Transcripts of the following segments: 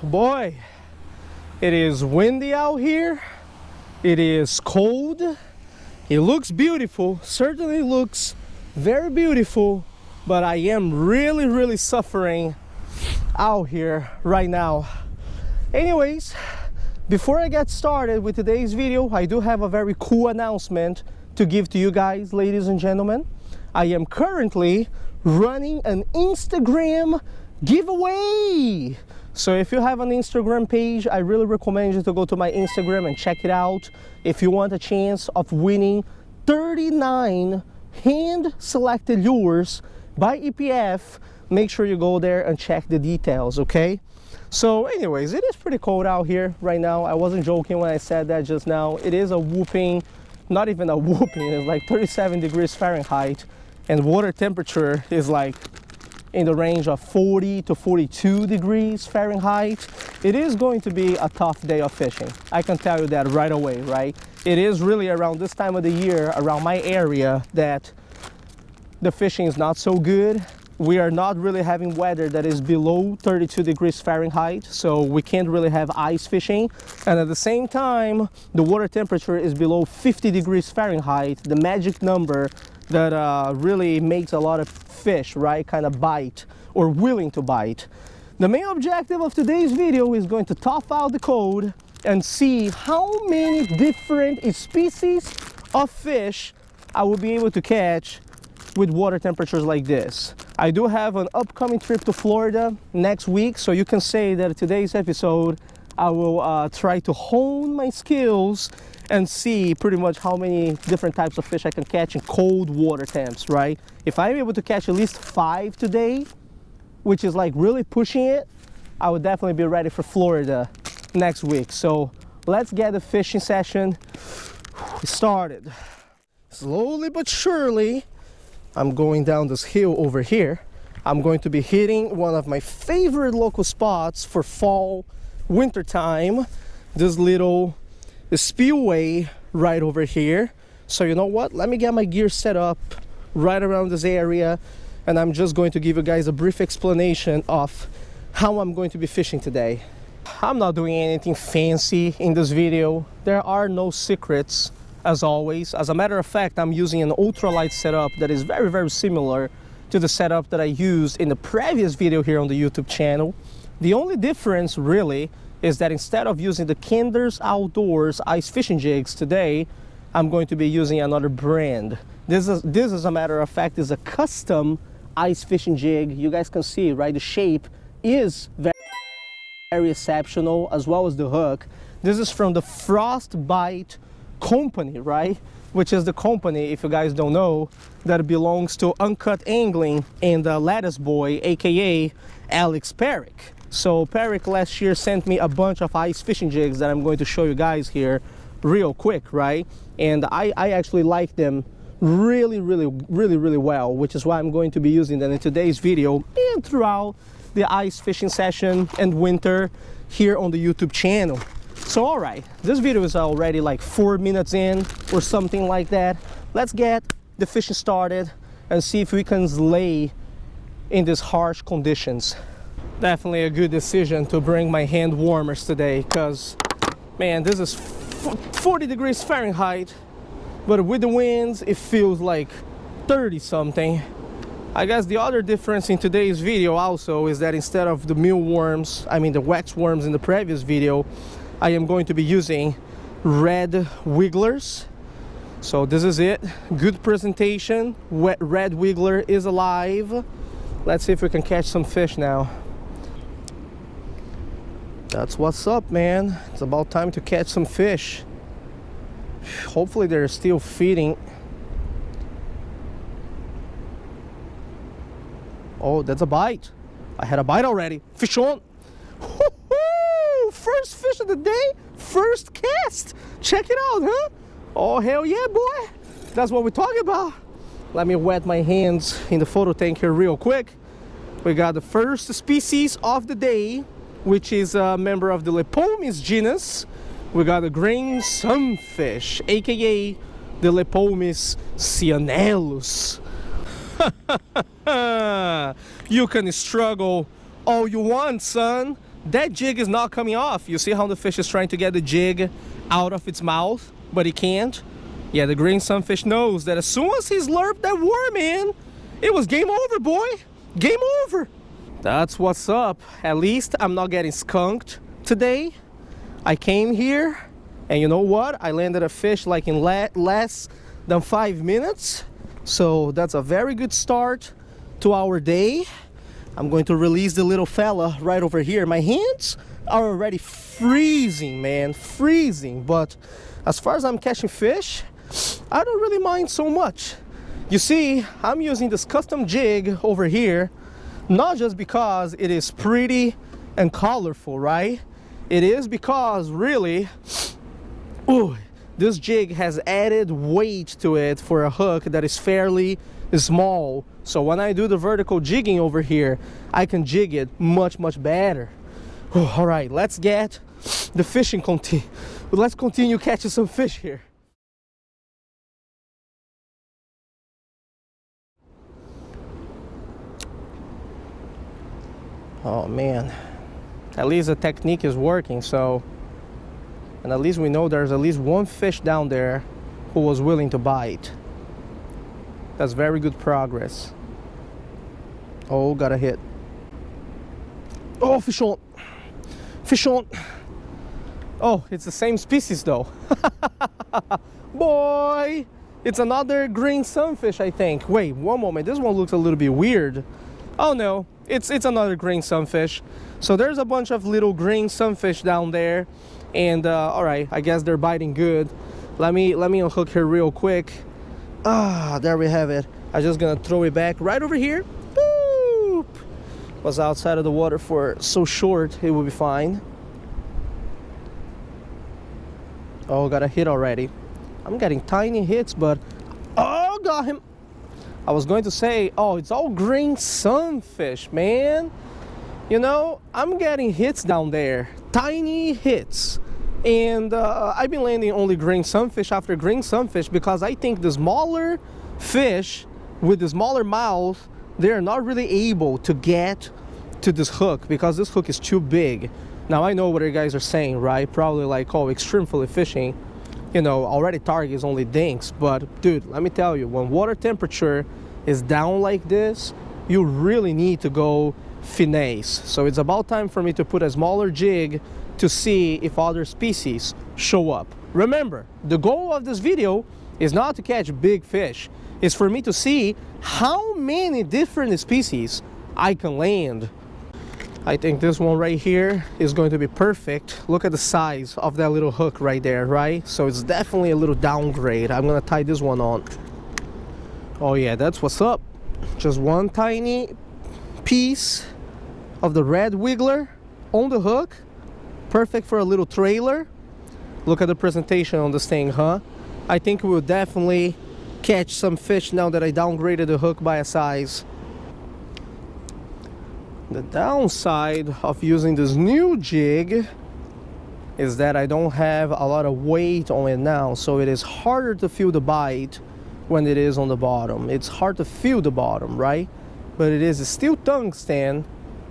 boy, it is windy out here. It is cold. It looks beautiful, certainly looks very beautiful, but I am really suffering out here right now. Anyways, before I get started with today's video, I do have a very cool announcement to give to you guys, ladies and gentlemen. I am currently running an Instagram giveaway. So if you have an Instagram page, I really recommend you to go to my Instagram and check it out. If you want a chance of winning 39 hand-selected lures by EPF, make sure you go there and check the details, okay? So anyways, it is pretty cold out here right now. I wasn't joking when I said that just now. It is a whooping, not even a whooping, it's like 37 degrees Fahrenheit, and water temperature is like in the range of 40 to 42 degrees Fahrenheit. It is going to be a tough day of fishing. I can tell you that right away, right? It is really around this time of the year, around my area, that the fishing is not so good. We are not really having weather that is below 32 degrees Fahrenheit, so we can't really have ice fishing. And at the same time, the water temperature is below 50 degrees Fahrenheit, the magic number that really makes a lot of fish, right, kind of bite or willing to bite. The main objective of today's video is going to tough out the code and see how many different species of fish I will be able to catch with water temperatures like this. I do have an upcoming trip to Florida next week, so you can say that today's episode I will try to hone my skills and see pretty much how many different types of fish I can catch in cold water temps, right? If I'm able to catch at least 5 today, which is like really pushing it, I would definitely be ready for Florida next week. So let's get the fishing session started. Slowly but surely, I'm going down this hill over here. I'm going to be hitting one of my favorite local spots for fall, winter time, this little spillway right over here. So you know what, let me get my gear set up right around this area, and I'm just going to give you guys a brief explanation of how I'm going to be fishing today. I'm not doing anything fancy in this video. There are no secrets, as always. As a matter of fact, I'm using an ultralight setup that is very similar to the setup that I used in the previous video here on the YouTube channel. The only difference really is that instead of using the Kinder's Outdoors ice fishing jigs today, I'm going to be using another brand. This is, as a matter of fact, is a custom ice fishing jig. You guys can see, right? The shape is very exceptional, as well as the hook. This is from the FROSTBITE company, right? Which is the company, if you guys don't know, that belongs to Uncut Angling and Lattice Boy, aka Alex Perrick. So Perrick last year sent me a bunch of ice fishing jigs that I'm going to show you guys here real quick, right? And I actually like them really well, which is why I'm going to be using them in today's video and throughout the ice fishing session and winter here on the YouTube channel. So all right, this video is already like 4 minutes in or something like that. Let's get the fishing started and see if we can slay in these harsh conditions. Definitely a good decision to bring my hand warmers today, because man, this is 40 degrees Fahrenheit, but with the winds it feels like 30 something. I guess the other difference in today's video also is that instead of the mealworms, I mean the wax worms in the previous video, I am going to be using red wigglers. So this is it. Good presentation. Red wiggler is alive. Let's see if we can catch some fish now. That's what's up, man. It's about time to catch some fish. Hopefully they're still feeding. Oh, that's a bite. I had a bite already. Fish on. First fish of the day, first cast. Check it out, huh? Oh, hell yeah, boy. That's what we're talking about. Let me wet my hands in the photo tank here real quick. We got the first species of the day, which is a member of the Pomoxis genus. We got the green sunfish, aka the Pomoxis cyanellus. You can struggle all you want, son. that jig is not coming off. You see how the fish is trying to get the jig out of its mouth, but he can't? Yeah, the green sunfish knows that as soon as he's slurped that worm in, it was game over, boy. Game over. That's what's up. At least I'm not getting skunked today. I came here, and you know what? I landed a fish like in less than 5 minutes. So that's a very good start to our day. I'm going to release the little fella right over here. My hands are already freezing, man, freezing. But as far as I'm catching fish, I don't really mind so much. You see, I'm using this custom jig over here, not just because it is pretty and colorful, right? It is because really, ooh, this jig has added weight to it for a hook that is fairly small. So when I do the vertical jigging over here, I can jig it much better. All right, let's get the fishing let's continue catching some fish here. Oh man, at least the technique is working. So, and at least we know there's at least one fish down there who was willing to bite. That's very good progress. Oh, got a hit. Oh, fish on. Fish on. Oh, it's the same species though. Boy, it's another green sunfish, I think. Wait, one moment. This one looks a little bit weird. Oh no, it's another green sunfish. So there's a bunch of little green sunfish down there. And all right, I guess they're biting good. Let me unhook here real quick. Ah, there we have it. I'm just gonna throw it back right over here. Boop. Was outside of the water for so short, it will be fine. Oh, got a hit already. I'm getting tiny hits, but oh, got him. I was going to say, oh, it's all green sunfish, man. You know, I'm getting hits down there, tiny hits. And I've been landing only green sunfish after green sunfish because I think the smaller fish with the smaller mouth, they're not really able to get to this hook because this hook is too big. Now I know what you guys are saying, right? Probably like, oh, extreme fillet fishing, you know, already target is only dinks. But dude, let me tell you, when water temperature is down like this, you really need to go finesse. So it's about time for me to put a smaller jig to see if other species show up. Remember, the goal of this video is not to catch big fish. It's for me to see how many different species I can land. I think this one right here is going to be perfect. Look at the size of that little hook right there, right? So it's definitely a little downgrade. I'm gonna tie this one on. Oh yeah, that's what's up. Just one tiny piece of the red wiggler on the hook. Perfect for a little trailer. Look at the presentation on this thing, huh? I think we'll definitely catch some fish now that I downgraded the hook by a size. The downside of using this new jig is that I don't have a lot of weight on it now, so it is harder to feel the bite when it is on the bottom. It's hard to feel the bottom, right? But it is still tungsten,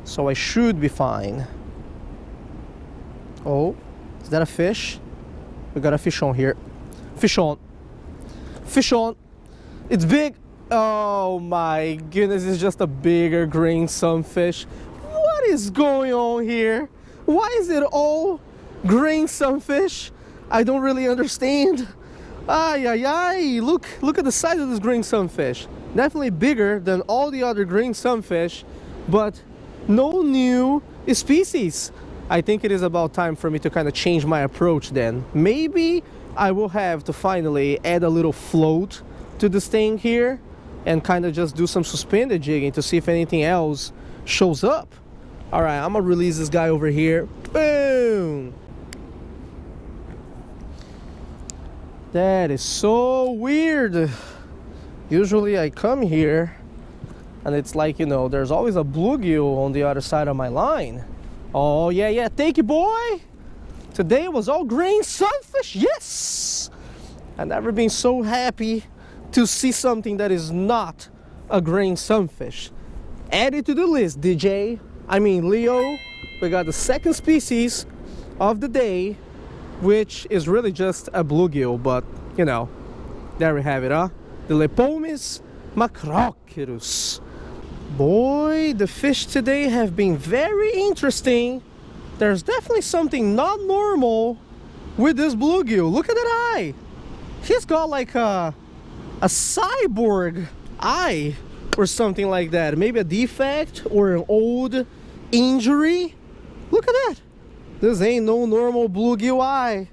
so I should be fine. Oh, is that a fish? We got a fish on here. Fish on. Fish on. It's big. Oh my goodness, it's just a bigger green sunfish. What is going on here? Why is it all green sunfish? I don't really understand. Ay, ay, ay. Look at the size of this green sunfish. Definitely bigger than all the other green sunfish, but no new species. I think it is about time for me to kind of change my approach then. Maybe I will have to finally add a little float to this thing here and kind of just do some suspended jigging to see if anything else shows up. All right, I'm gonna release this guy over here. Boom! That is so weird. Usually I come here and it's like, you know, there's always a bluegill on the other side of my line. Oh yeah, yeah, thank you, boy. Today was all green sunfish, yes! I've never been so happy to see something that is not a green sunfish. Add it to the list, DJ. I mean, Leo. we got the second species of the day, which is really just a bluegill, but you know, there we have it, huh? The Lepomis macrocerus. Boy, the fish today have been very interesting. There's definitely something not normal with this bluegill. Look at that eye. He's got like a cyborg eye or something like that. Maybe a defect or an old injury. Look at that. This ain't no normal bluegill eye.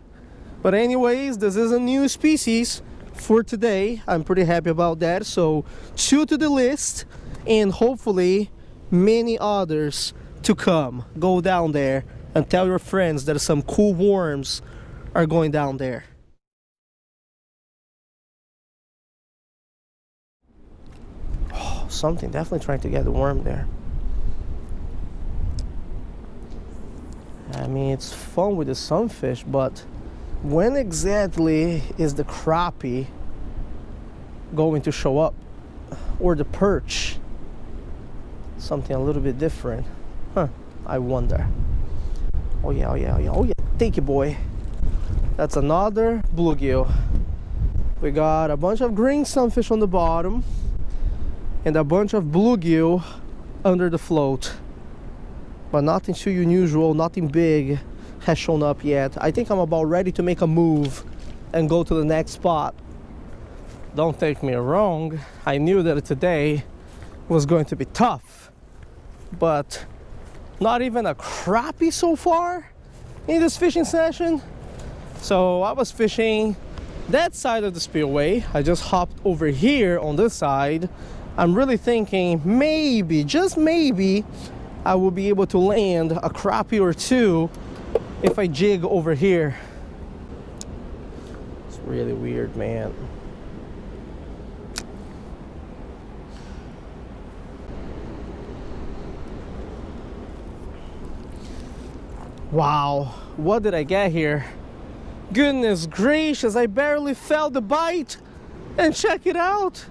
But anyways, this is a new species for today. I'm pretty happy about that. So 2 to the list, and hopefully many others to come. Go down there and tell your friends that some cool worms are going down there. Oh, something definitely trying to get the worm there. I mean, it's fun with the sunfish, but when exactly is the crappie going to show up? Or the perch? Something a little bit different. Huh, I wonder. Oh yeah, oh yeah, oh yeah, oh yeah. Thank you, boy. That's another bluegill. We got a bunch of green sunfish on the bottom and a bunch of bluegill under the float. But nothing too unusual, nothing big has shown up yet. I think I'm about ready to make a move and go to the next spot. Don't take me wrong, I knew that today was going to be tough, but not even a crappie so far in this fishing session. So I was fishing that side of the spillway. I just hopped over here on this side. I'm really thinking maybe, just maybe, I will be able to land a crappie or two if I jig over here. It's really weird, man. Wow, what did I get here? Goodness gracious, I barely felt the bite. And check it out,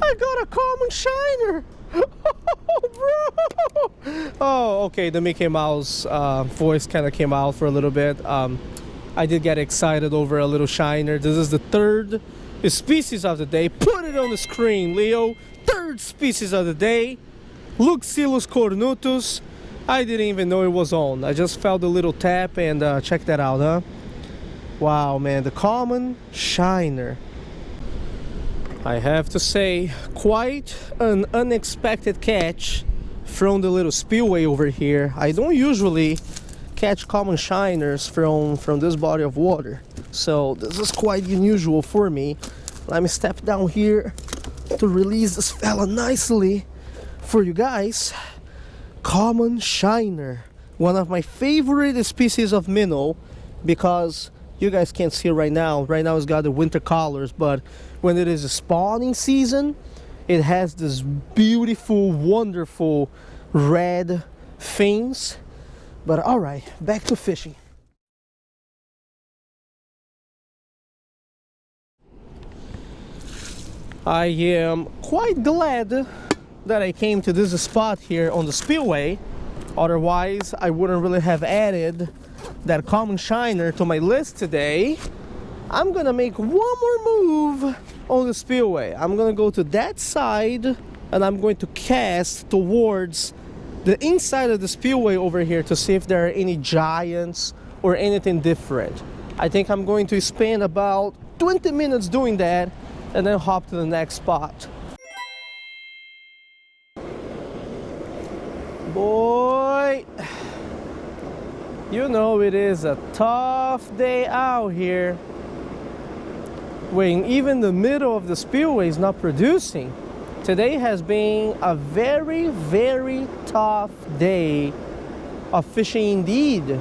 I got a common shiner. Oh, bro. Oh, okay, the Mickey Mouse voice kind of came out for a little bit. I did get excited over a little shiner. This is the third species of the day. Put it on the screen, Leo. Third species of the day, Luxillus cornutus. I didn't even know it was on. I just felt a little tap and check that out, huh? Wow, man, the common shiner. I have to say, quite an unexpected catch from the little spillway over here. I don't usually catch common shiners from this body of water, so this is quite unusual for me. Let me step down here to release this fella nicely for you guys. Common shiner, one of my favorite species of minnow, because you guys can't see it right now. Right now it's got the winter colors, but when it is a spawning season, it has this beautiful, wonderful red fins. But all right, back to fishing. I am quite glad that I came to this spot here on the spillway. Otherwise, I wouldn't really have added that common shiner to my list today. I'm gonna make one more move on the spillway. I'm gonna go to that side and I'm going to cast towards the inside of the spillway over here to see if there are any giants or anything different. I think I'm going to spend about 20 minutes doing that and then hop to the next spot. Boy, you know it is a tough day out here when even the middle of the spillway is not producing. Today has been a very, very tough day of fishing indeed.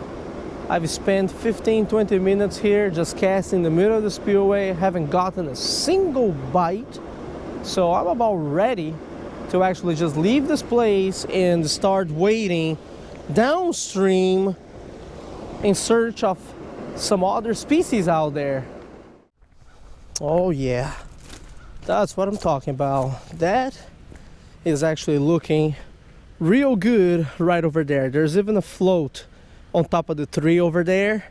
I've spent 15-20 minutes here just casting in the middle of the spillway, haven't gotten a single bite. So I'm about ready to actually just leave this place and start wading downstream in search of some other species out there. Oh yeah, that's what I'm talking about. That is actually looking real good right over there. There's even a float on top of the tree over there.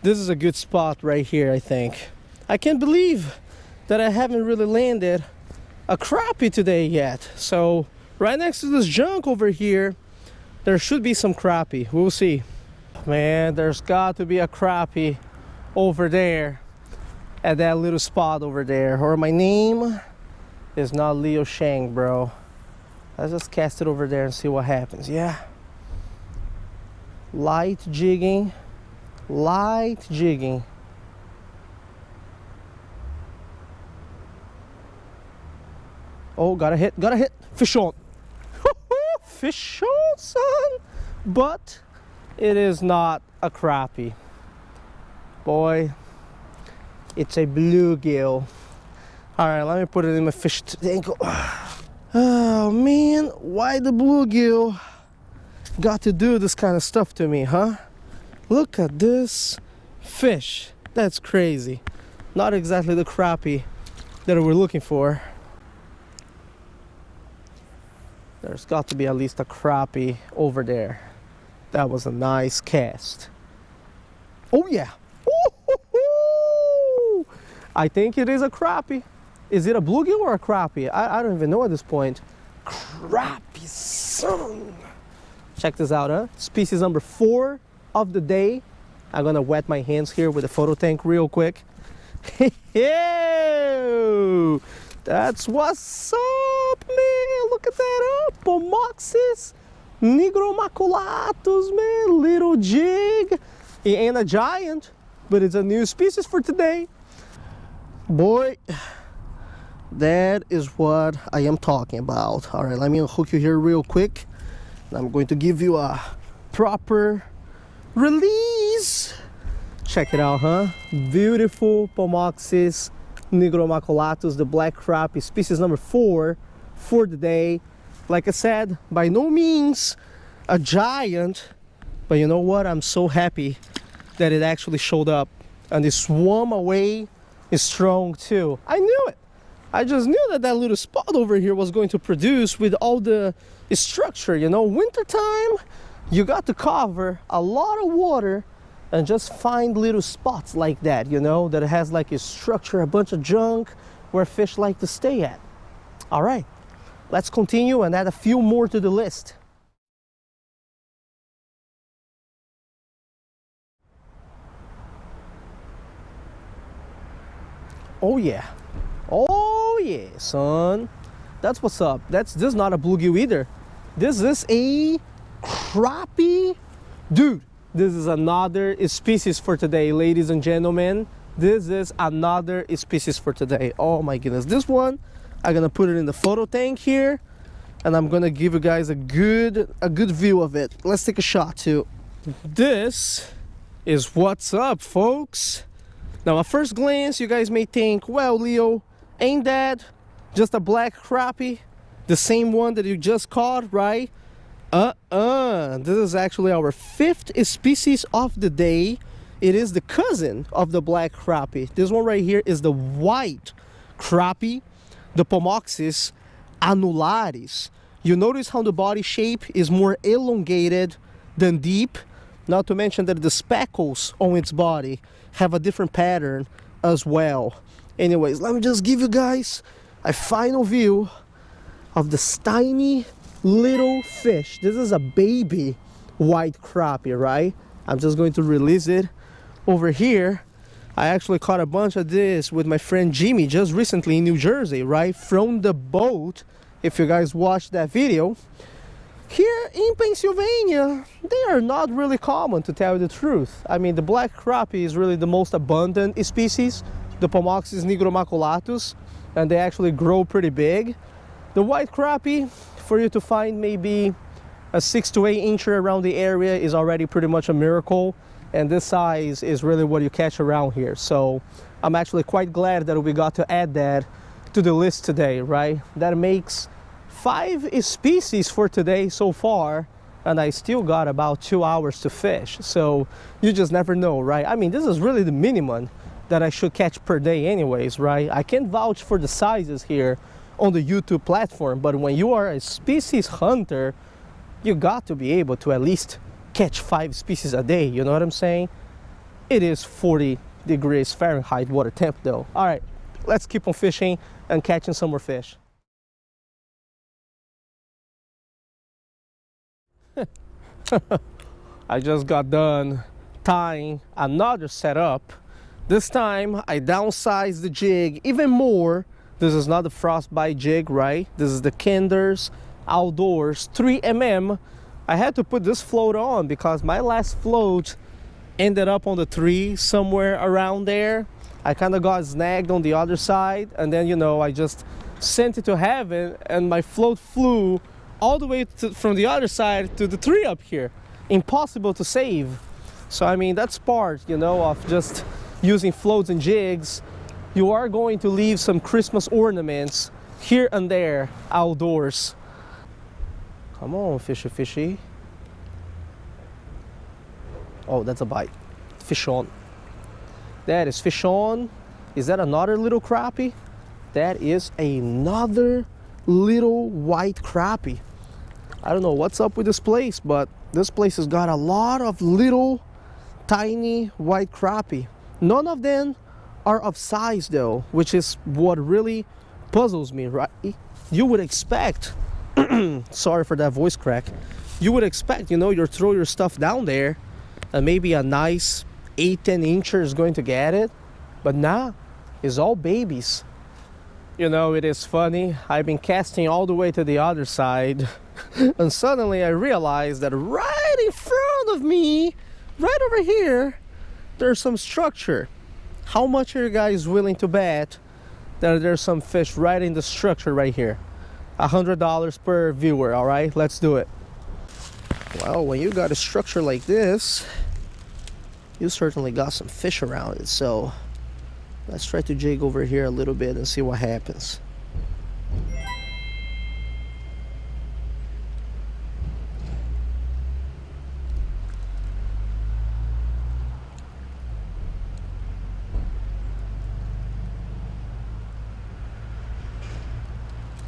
This is a good spot right here, I think. I can't believe that I haven't really landed a crappie today yet. So right next to this junk over here, there should be some crappie. We'll see. Man, there's got to be a crappie over there at that little spot over there. Or my name is not Leo Shang, bro. Let's just cast it over there and see what happens. Yeah. Light jigging. Light jigging. Oh, got a hit. Fish on. Fish on, son. But it is not a crappie. Boy, it's a bluegill. All right, let me put it in my fish tank. Oh man, why the bluegill got to do this kind of stuff to me, huh? Look at this fish. That's crazy. Not exactly the crappie that we're looking for. There's got to be at least a crappie over there. That was a nice cast. Oh yeah. Ooh, I think it is a crappie. Is it a bluegill or a crappie? I don't even know at this point. Crappie, son. Check this out, huh? Species number 4 of the day. I'm gonna wet my hands here with a photo tank real quick. That's what's up, man. Look at that, huh? Pomoxis nigromaculatus, man. Little jig. It ain't a giant, but it's a new species for today. Boy, that is what I am talking about. All right, let me unhook you here real quick. I'm going to give you a proper release. Check it out, huh? Beautiful Pomoxis nigromaculatus, the black crappie, species number 4 for the day. Like I said, by no means a giant, but you know what? I'm so happy that it actually showed up, and it swam away is strong too. I knew it. I just knew that that little spot over here was going to produce with all the structure, you know. Wintertime, you got to cover a lot of water and just find little spots like that, you know, that has like a structure, a bunch of junk where fish like to stay at. All right, let's continue and add a few more to the list. Oh yeah. Oh yeah, son. That's what's up. This is not a bluegill either. This is a crappie. Dude, this is another species for today, ladies and gentlemen. This is another species for today. Oh my goodness. This one, I'm gonna put it in the photo tank here, and I'm gonna give you guys a good view of it. Let's take a shot too. This is what's up, folks. Now, at first glance, you guys may think, well, Leo, ain't that just a black crappie? The same one that you just caught, right? This is actually our 5th species of the day. It is the cousin of the black crappie. This one right here is the white crappie, the Pomoxis annularis. You notice how the body shape is more elongated than deep? Not to mention that the speckles on its body have a different pattern as well. Anyways, let me just give you guys a final view of this tiny little fish. This is a baby white crappie, right? I'm just going to release it over here. I actually caught a bunch of this with my friend Jimmy just recently in New Jersey, right? From the boat, if you guys watched that video. Here in Pennsylvania, they are not really common, to tell you the truth. I mean, the black crappie is really the most abundant species, the Pomoxis nigromaculatus, and they actually grow pretty big. The white crappie, for you to find maybe a 6 to 8 incher around the area is already pretty much a miracle, and this size is really what you catch around here. So I'm actually quite glad that we got to add that to the list today, right? That makes 5 species for today so far, and I still got about 2 hours to fish. So you just never know, right? I mean, this is really the minimum that I should catch per day anyways, right? I can't vouch for the sizes here on the YouTube platform, but when you are a species hunter, you got to be able to at least catch 5 species a day, you know what I'm saying? It is 40 degrees Fahrenheit water temp though. All right, let's keep on fishing and catching some more fish. I just got done tying another setup. This time I downsized the jig even more. This is not the frostbite jig, right? This is the Kinder's Outdoors 3mm. I had to put this float on because my last float ended up on the tree somewhere around there. I kind of got snagged on the other side, and then, you know, I just sent it to heaven and my float flew all the way from the other side to the tree up here. Impossible to save. So I mean, that's part, you know, of just using floats and jigs. You are going to leave some Christmas ornaments here and there outdoors. Come on, fishy fishy. Oh, that's a bite. Fish on. That is fish on. Is that another little crappie? That is another little white crappie. I don't know what's up with this place, but this place has got a lot of little tiny white crappie. None of them are of size though, which is what really puzzles me, right? You would expect, sorry for that voice crack, you would expect, you know, you throw your stuff down there and maybe a nice 8-10 incher is going to get it, but nah, it's all babies. You know, it is funny, I've been casting all the way to the other side and suddenly I realized that right in front of me, right over here, there's some structure. How much are you guys willing to bet that there's some fish right in the structure right here? $100 per viewer, all right? Let's do it. Well, when you got a structure like this, you certainly got some fish around it. So let's try to jig over here a little bit and see what happens.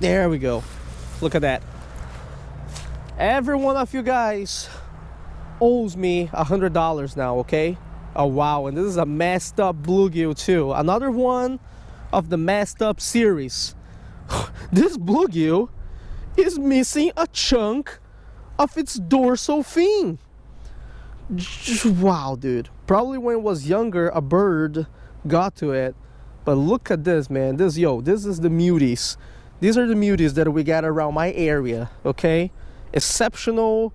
There we go. Look at that. Every one of you guys owes me $100 now, okay? Oh wow, and this is a messed up bluegill too. Another one of the messed up series. This bluegill is missing a chunk of its dorsal fin. Wow, dude. Probably when it was younger, a bird got to it. But look at this, man. This is the muties. These are the muties that we got around my area, okay? Exceptional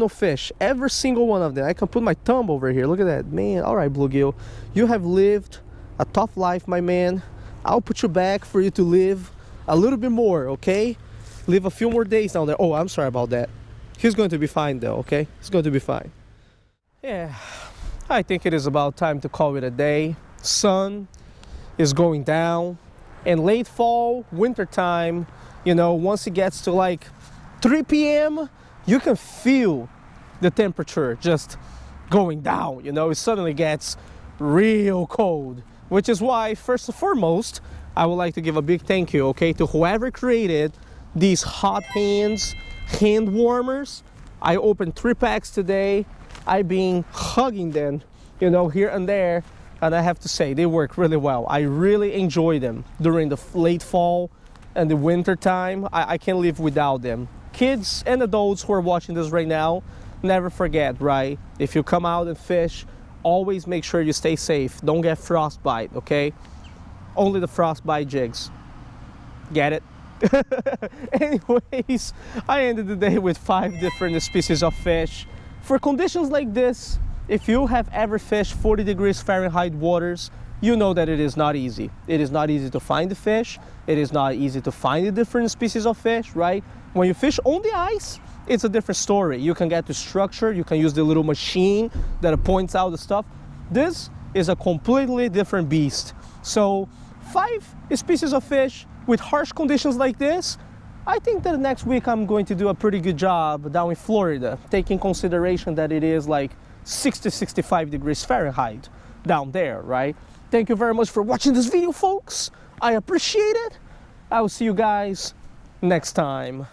fish. Every single one of them. I can put my thumb over here. Look at that, man. All right, bluegill. You have lived a tough life, my man. I'll put you back for you to live a little bit more, okay? Live a few more days down there. Oh, I'm sorry about that. He's going to be fine, though, okay? He's going to be fine. Yeah, I think it is about time to call it a day. Sun is going down. In late fall, winter time, you know, once it gets to like 3 p.m., you can feel the temperature just going down, you know, it suddenly gets real cold, which is why, first and foremost, I would like to give a big thank you, okay, to whoever created these hot hands hand warmers. I opened 3 packs today. I've been hugging them, you know, here and there. And I have to say, they work really well. I really enjoy them during the late fall and the winter time. I can't live without them. Kids and adults who are watching this right now, never forget, right? If you come out and fish, always make sure you stay safe. Don't get frostbite, okay? Only the frostbite jigs. Get it? Anyways, I ended the day with 5 different species of fish. For conditions like this, if you have ever fished 40 degrees Fahrenheit waters, you know that it is not easy. It is not easy to find the fish. It is not easy to find the different species of fish, right? When you fish on the ice, it's a different story. You can get the structure, you can use the little machine that points out the stuff. This is a completely different beast. So 5 species of fish with harsh conditions like this, I think that next week I'm going to do a pretty good job down in Florida, taking consideration that it is like 60-65 degrees Fahrenheit down there, right? Thank you very much for watching this video, folks. I appreciate it. I will see you guys next time.